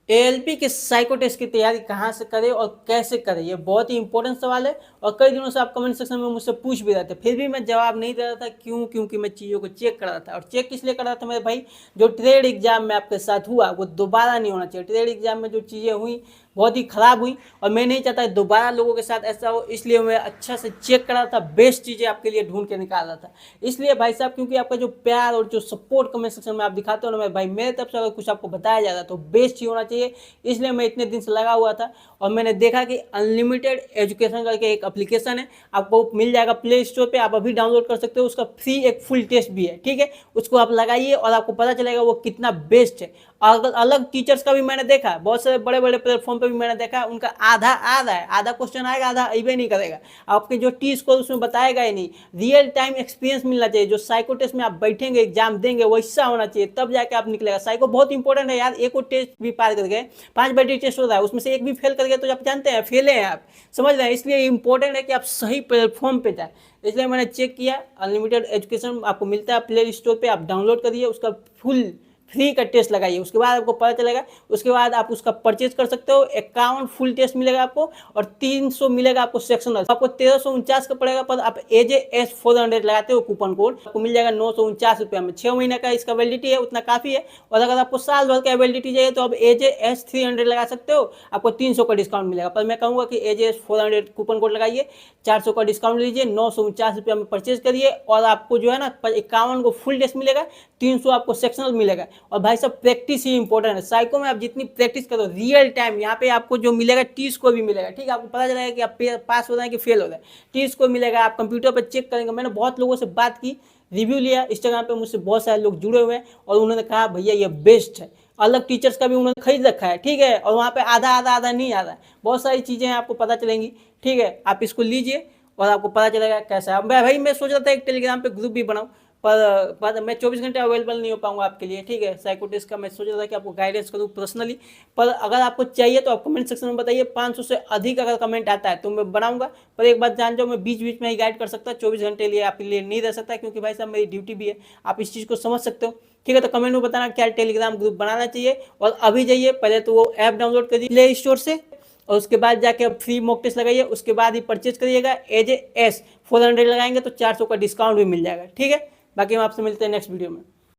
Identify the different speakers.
Speaker 1: ALP के psycho test की तैयारी कहाँ से करें और कैसे करें, ये बहुत ही इंपॉर्टेंट सवाल है। और कई दिनों से आप कमेंट सेक्शन में मुझसे पूछ भी रहे थे, फिर भी मैं जवाब नहीं दे रहा था। क्यों? क्योंकि मैं चीज़ों को चेक कर रहा था। और चेक किस लिए कर रहा था मेरे भाई? जो ट्रेड एग्जाम में आपके साथ हुआ वो दोबारा नहीं होना चाहिए। ट्रेड एग्जाम में जो चीज़ें हुई बहुत ही खराब हुई और मैं नहीं चाहता दोबारा लोगों के साथ ऐसा हो, इसलिए मैं अच्छा से चेक कर रहा था, बेस्ट चीज़ें आपके लिए ढूंढ के निकाल रहा था। इसलिए भाई साहब, क्योंकि आपका जो प्यार और जो सपोर्ट कमेंट सेक्शन में आप दिखाते हो ना, मैं भाई मेरे तरफ से अगर कुछ आपको बताया जा रहा है तो बेस्ट ही होना चाहिए। इसलिए मैं इतने दिन से लगा हुआ था और मैंने देखा कि अनलिमिटेड एजुकेशन करके एक एप्लीकेशन है, आपको मिल जाएगा प्ले स्टोर पे, आप अभी डाउनलोड कर सकते हो। उसका फ्री एक फुल टेस्ट भी है, ठीक है। उसको आप लगाइए और आपको पता चलेगा वो कितना बेस्ट है। अगर अलग टीचर्स का भी मैंने देखा, बहुत सारे बड़े बड़े प्लेटफॉर्म पे भी मैंने देखा, उनका आधा आ रहा है, आधा क्वेश्चन आएगा, आधा अइबे नहीं करेगा। आपके जो टी स्कोर उसमें बताएगा ही नहीं। रियल टाइम एक्सपीरियंस मिलना चाहिए। जो साइको टेस्ट में आप बैठेंगे एग्जाम देंगे वैसा होना चाहिए, तब जाके आप निकलेगा। साइको बहुत इंपॉर्टेंट है यार। एक और टेस्ट भी पार कर गए, 5 बैटरी टेस्ट हो रहा है, उसमें से एक भी फेल कर गए तो आप जानते हैं फेले हैं आप, समझ रहे हैं। इसलिए इंपॉर्टेंट है कि आप सही प्लेटफॉर्म पे जाए। इसलिए मैंने चेक किया, अनलिमिटेड एजुकेशन आपको मिलता है प्ले स्टोर पे, आप डाउनलोड करिए, उसका फुल फ्री का टेस्ट लगाइए, उसके बाद आपको पता चलेगा। उसके बाद आप उसका परचेज कर सकते हो। 51 फुल टेस्ट मिलेगा आपको और 300 मिलेगा आपको सेक्शनल। आपको 1349 का पड़ेगा, पर आप AJS 400 लगाते हो कूपन कोड, आपको मिल जाएगा 949 रुपये में। 6 महीने का इसका वैलिडिटी है, उतना काफ़ी है। और अगर आपको साल भर का वैलिडिटी चाहिए तो आप AJS 300 लगा सकते हो, आपको 300 का डिस्काउंट मिलेगा। पर मैं कहूँगा कि AJS 400 कूपन कोड लगाइए, 400 का डिस्काउंट लीजिए, 949 रुपये में परचेज करिए और आपको जो है ना 51 को फुल टेस्ट मिलेगा, 300 आपको सेक्शनल मिलेगा। और भाई सब प्रैक्टिस ही इंपॉर्टेंट है। साइको में आप जितनी प्रैक्टिस करो रियल टाइम, यहाँ पे आपको जो मिलेगा टी स्कोर भी मिलेगा, ठीक है। आपको पता चलेगा कि आप पास हो रहे हैं कि फेल हो रहे हैं, टी स्कोर मिलेगा। आप कंप्यूटर पर चेक करेंगे। मैंने बहुत लोगों से बात की, रिव्यू लिया, इंस्टाग्राम पे मुझसे बहुत सारे लोग जुड़े हुए हैं और उन्होंने कहा भैया ये बेस्ट है। अलग टीचर्स का भी उन्होंने खरीद रखा है, ठीक है। और वहाँ पे आधा आधा आधा नहीं आ रहा है, बहुत सारी चीज़ें आपको पता चलेंगी, ठीक है। आप इसको लीजिए और आपको पता चलेगा कैसा है। भाई मैं सोच रहा था एक टेलीग्राम पे ग्रुप भी बनाऊँ, पर मैं 24 घंटे अवेलेबल नहीं हो पाऊंगा आपके लिए, ठीक है। साइकोटिस्ट का मैं सोच रहा था कि आपको गाइडेंस करूँ पर्सनली, पर अगर आपको चाहिए तो आप कमेंट सेक्शन में बताइए। 500 से अधिक अगर कमेंट आता है तो मैं बनाऊंगा। पर एक बात जान जाओ, मैं बीच बीच में ही गाइड कर सकता, 24 घंटे लिए आपके लिए नहीं रह सकता, क्योंकि भाई साहब मेरी ड्यूटी भी है। आप इस चीज़ को समझ सकते हो, ठीक है। तो कमेंट में बताना क्या टेलीग्राम ग्रुप बनाना चाहिए। और अभी जाइए, पहले तो वो ऐप डाउनलोड करिए प्ले स्टोर से, और उसके बाद जाके आप फ्री मॉक टेस्ट लगाइए, उसके बाद ही परचेज करिएगा। AJS 400 लगाएंगे तो 400 का डिस्काउंट भी मिल जाएगा, ठीक है। बाकी हम आपसे मिलते हैं नेक्स्ट वीडियो में।